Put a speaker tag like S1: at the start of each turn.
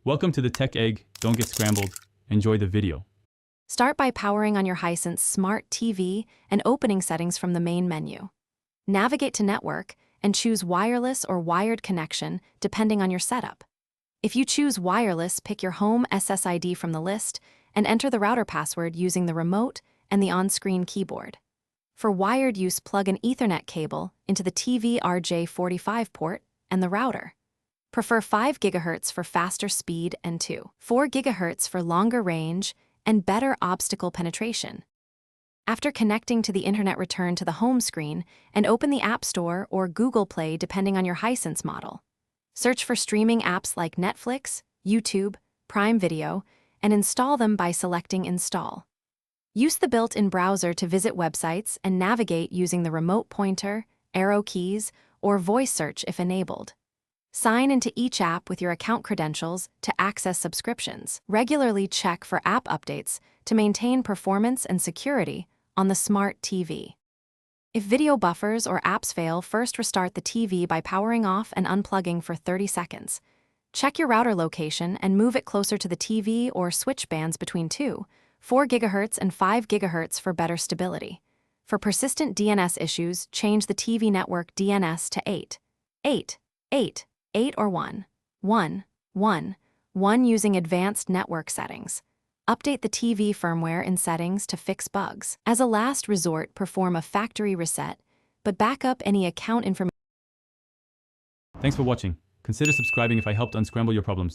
S1: Welcome to the Tech Egg. Don't get scrambled. Enjoy the video.
S2: Start by powering on your Hisense Smart TV and opening settings from the main menu. Navigate to Network and choose wireless or wired connection depending on your setup. If you choose wireless, pick your home SSID from the list and enter the router password using the remote and the on-screen keyboard. For wired use, plug an Ethernet cable into the TV RJ45 port and the router. Prefer 5 GHz for faster speed and 4 GHz for longer range and better obstacle penetration. After connecting to the internet, return to the home screen and open the App Store or Google Play depending on your Hisense model. Search for streaming apps like Netflix, YouTube, Prime Video, and install them by selecting Install. Use the built-in browser to visit websites and navigate using the remote pointer, arrow keys, or voice search if enabled. Sign into each app with your account credentials to access subscriptions. Regularly check for app updates to maintain performance and security on the smart TV. If video buffers or apps fail, first restart the TV by powering off and unplugging for 30 seconds. Check your router location and move it closer to the TV or switch bands between 4 GHz and 5 GHz for better stability. For persistent DNS issues, change the TV network DNS to 8 or 1 using advanced network settings. Update the TV firmware in settings to fix bugs. As a last resort, perform a factory reset, but back up any account information.
S1: Thanks for watching. Consider subscribing if I helped unscramble your problems.